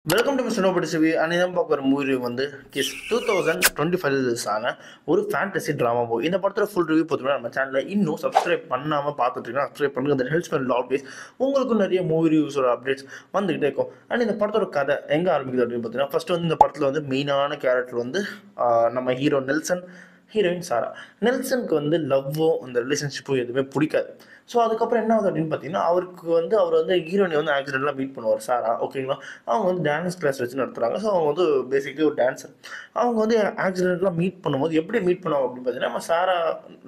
Welcome to Mister Nobody சிவி அனிதம் பார்க்குற மூவி வந்து கிஸ் 2025 ரிலீஸ் ஆன ஒரு ஃபேண்டசி ட்ராமா மூவி. இந்த படத்தில் ஃபுல் ரிவ்யூ பார்த்தோம்னா நம்ம சேனலில் இன்னும் சப்ஸ்கிரைப் பண்ணாமல் பார்த்துட்டு சப்ஸ்கிரைப் பண்ணுங்க. அந்த ஹெல்ப்ஸ் பண்ணி ஆல்வேஸ் உங்களுக்கும் நிறைய மூவி ரிவ்யூஸோட அப்டேட்ஸ் வந்துகிட்டே இருக்கும். அண்ட் இந்த படத்தோட கதை எங்கே ஆரம்பிக்குது அப்படின்னு பார்த்தீங்கன்னா, ஃபர்ஸ்ட் வந்து இந்த படத்தில் வந்து மெயினான கேரக்டர் வந்து நம்ம ஹீரோ நெல்சன், ஹீரோயின் சாரா. நெல்சனுக்கு வந்து லவ்வும் அந்த ரிலேஷன்ஷிப்பும் எதுவுமே பிடிக்காது. ஸோ அதுக்கப்புறம் என்ன ஆகுது அப்படின்னு பார்த்தீங்கன்னா, அவர் வந்து ஹீரோயினை வந்து ஆக்சிடென்ட்லாம் மீட் பண்ணுவார் சாரா, ஓகேங்களா. அவங்க வந்து டான்ஸ் கிளாஸ் வச்சு நடத்துகிறாங்க. ஸோ அவங்க வந்து பேசிக்கலி ஒரு டான்ஸர். அவங்க வந்து ஆக்சிடென்ட்லாம் மீட் பண்ணும்போது எப்படி மீட் பண்ணுவாங்க அப்படின்னு பார்த்தீங்கன்னா, நம்ம சாரா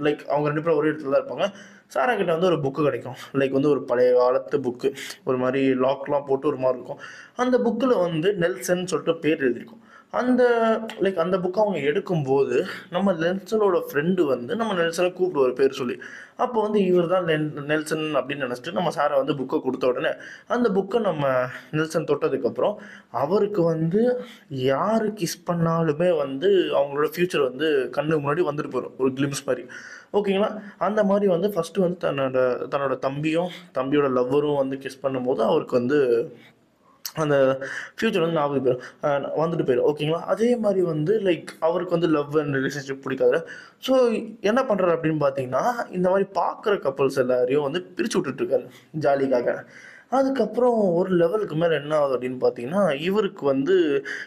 லைக் அவங்க ரெண்டு பேரும் ஒரே இடத்துல தான் இருப்பாங்க. சாரா கிட்ட வந்து ஒரு புக்கு கிடைக்கும். லைக் வந்து ஒரு பழைய காலத்து புக்கு, ஒரு மாதிரி லாக்லாம் போட்டு ஒரு மாதிரி இருக்கும். அந்த புக்கில் வந்து நெல்சன் சொல்லிட்டு பேர் எழுதியிருக்கும். அந்த அந்த புக்கை அவங்க எடுக்கும்போது நம்ம நெல்சனோட ஃப்ரெண்டு வந்து நம்ம நெல்சனை கூப்பிடுவார் பேர் சொல்லி. அப்போ வந்து இவர் தான் நெல்சன் அப்படின்னு நினச்சிட்டு நம்ம சாரை வந்து புக்கை கொடுத்த உடனே அந்த புக்கை நம்ம நெல்சன் தொட்டதுக்கப்புறம் அவருக்கு வந்து யார் கிஸ் பண்ணாலுமே வந்து அவங்களோட ஃப்யூச்சர் வந்து கண்ணுக்கு முன்னாடி வந்துட்டு போயிடும், ஒரு கிளிம்ஸ் மாதிரி, ஓகேங்களா. அந்த மாதிரி வந்து ஃபஸ்ட்டு வந்து தன்னோட தம்பியோட லவ்வரும் வந்து கிஸ் பண்ணும்போது அவருக்கு வந்து அந்த ஃப்யூச்சர் வந்து ஞாபகம் போயிடும், வந்துட்டு போயிடும், ஓகேங்களா. அதே மாதிரி வந்து அவருக்கு வந்து லவ் அண்ட் ரிலேஷன்ஷிப் பிடிக்காது. ஸோ என்ன பண்ணுறாரு அப்படின்னு பார்த்தீங்கன்னா, இந்த மாதிரி பார்க்குற கப்புள்ஸ் எல்லாரையும் வந்து பிரித்து விட்டுட்ருக்காரு ஜாலிக்காக. அதுக்கப்புறம் ஒரு லெவலுக்கு மேலே என்ன ஆகுது அப்படின்னு பார்த்தீங்கன்னா, இவருக்கு வந்து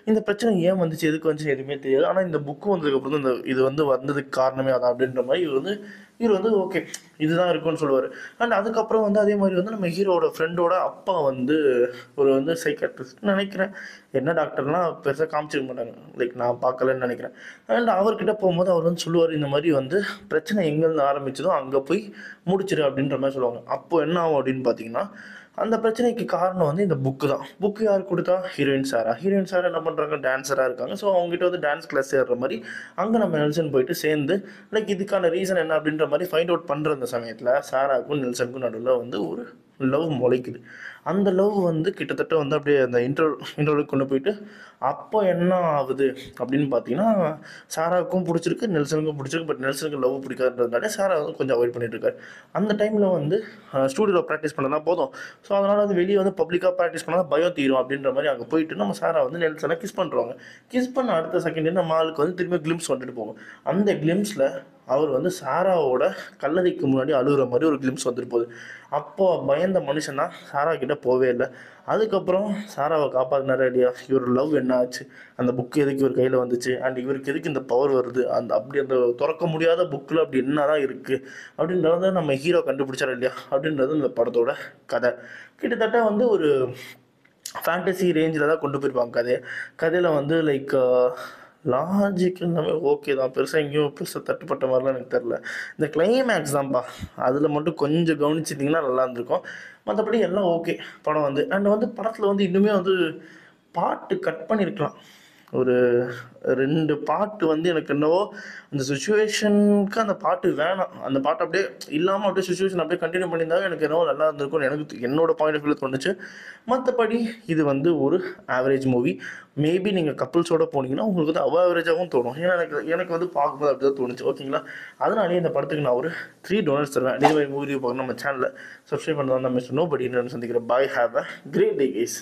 இந்த பிரச்சனை ஏன் வந்துச்சு, எதுக்கு வந்துச்சு எதுவுமே தெரியாது. ஆனால் இந்த புக்கு வந்ததுக்கப்புறம் தான் இது வந்து வந்ததுக்கு காரணமே அதான் அப்படின்ற மாதிரி இவர் வந்து ஓகே இதுதான் இருக்குன்னு சொல்லுவார். அண்ட் அதுக்கப்புறம் வந்து அதே மாதிரி வந்து நம்ம ஹீரோட ஃப்ரெண்டோட அப்பா வந்து ஒரு வந்து சைக்காட்ரிஸ்ட் நினைக்கிறேன், என்ன டாக்டர்லாம் பெருசாக காமிச்சிக்க மாட்டாங்க, நான் பார்க்கலன்னு நினைக்கிறேன். அண்ட் அவர்கிட்ட போகும்போது அவர் வந்து சொல்லுவார், இந்த மாதிரி வந்து பிரச்சனை எங்கேருந்து ஆரம்பிச்சதோ அங்கே போய் முடிச்சிரு அப்படின்ற மாதிரி சொல்லுவாங்க. அப்போ என்ன ஆகும் அப்படின்னு பார்த்தீங்கன்னா, அந்த பிரச்சனைக்கு காரணம் வந்து இந்த புக்கு தான். புக்கு யார் கொடுத்தா? ஹீரோயின் சாரா என்ன பண்ணுறாங்க, டான்ஸராக இருக்காங்க. ஸோ அவங்ககிட்ட வந்து டான்ஸ் கிளாஸ் சேர்ற மாதிரி அங்கே நம்ம நெல்சன் போயிட்டு சேர்ந்து இதுக்கான ரீசன் என்ன அப்படின்ற மாதிரி ஃபைண்ட் அவுட் பண்ணுற அந்த சமயத்தில் சாராவுக்கும் நெல்சனுக்கும் நடுவில் வந்து ஒரு லவ் முளைக்குது. அந்த லவ் வந்து கிட்டத்தட்ட வந்து அப்படியே அந்த இன்டர்வலுக்கு கொண்டு போயிட்டு அப்போ என்ன ஆகுது அப்படின்னு பார்த்தீங்கன்னா, சாராவுக்கும் பிடிச்சிருக்கு, நெல்சனுக்கும் பிடிச்சிருக்கு. பட் நெல்சனுக்கு லவ் பிடிக்காதுன்றதுனால சாரா வந்து கொஞ்சம் அவாய்ட் பண்ணிட்டு இருக்காரு. அந்த டைமில் வந்து ஸ்டூடியோவில் ப்ராக்டிஸ் பண்ணலாம் போதும். ஸோ அதனால் வந்து வெளியே வந்து பப்ளிக்காக ப்ராக்டிஸ் பண்ணால் பயம் தீரும் அப்படின்ற மாதிரி அங்கே போயிட்டு நம்ம சாரா வந்து நெல்சனை கிஸ் பண்ணுறாங்க. கிஸ் பண்ண அடுத்த செகண்ட் நம்ம ஆளுக்கு வந்து திரும்ப கிளிம்ஸ் வந்துட்டு போகும். அந்த கிளிம்ஸில் அவர் வந்து சாராவோட கல்லறைக்கு முன்னாடி அழுகிற மாதிரி ஒரு கிளிம்ஸ் வந்துட்டு போகுது. அப்போ பயந்த மனுஷனா சாரா கிட்ட போவே இல்லை. அதுக்கப்புறம் சாராவை காப்பாற்றினார் ஐடியா. இவர் லவ் என்ன ஆச்சு, அந்த புக்கு எதுக்கு இவர் கையில் வந்துச்சு, அண்ட் இவருக்கு எதுக்கு இந்த பவர் வருது, அந்த திறக்க முடியாத புக்கில் அப்படி என்ன தான் இருக்குது அப்படின்றத நம்ம ஹீரோ கண்டுபிடிச்சார் இல்லையா அப்படின்றது இந்த படத்தோட கதை. கிட்டத்தட்ட வந்து ஒரு ஃபேண்டசி ரேஞ்சில் தான் கொண்டு போயிருப்பாங்க கதையில் வந்து லாஜிக் எல்லாமே ஓகே தான், பெருசாக எங்கேயும் பெருசாக தட்டுப்பட்ட மாதிரிலாம் எனக்கு தெரில. இந்த கிளைமேக்ஸ் தான்ப்பா, அதில் மட்டும் கொஞ்சம் கவனிச்சிட்டிங்கன்னா நல்லா இருந்திருக்கும். மற்றபடி எல்லாம் ஓகே படம் வந்து. அண்ட் வந்து படத்தில் வந்து இன்னுமே வந்து பாட்டு கட் பண்ணியிருக்கலாம். ஒரு 2 பாட்டு வந்து எனக்கு என்னவோ அந்த சுச்சுவேஷனுக்கு அந்த பாட்டு வேணாம். அந்த பாட்டு அப்படியே இல்லாமல் அப்படியே சுச்சுவேஷன் அப்படியே கண்டினியூ பண்ணியிருந்தாலும் எனக்கு என்னவோ நல்லா இருந்திருக்கும்னு என்னோட பாயிண்ட் ஆஃப் வியூவில் தோணுச்சு. மற்றபடி இது வந்து ஒரு ஆவரேஜ் மூவி. மேபி நீங்கள் கப்புள்ஸோடு போனீங்கன்னா உங்களுக்கு வந்து ஆவரேஜாகவும் தோணும். ஏன்னா எனக்கு வந்து பார்க்கும்போது அப்படி தான் தோணுச்சு, ஓகேங்களா. அதனாலேயே இந்த படத்துக்கு நான் ஒரு 3 டோனர்ஸ் தருவேன். அதே மாதிரி மூவி பார்க்கணும் நம்ம சேனலில் சப்ஸ்கிரைப் பண்ணி தான் மிஸ்டர் நோபடி சந்திக்கிறேன். Bye, have a great day guys.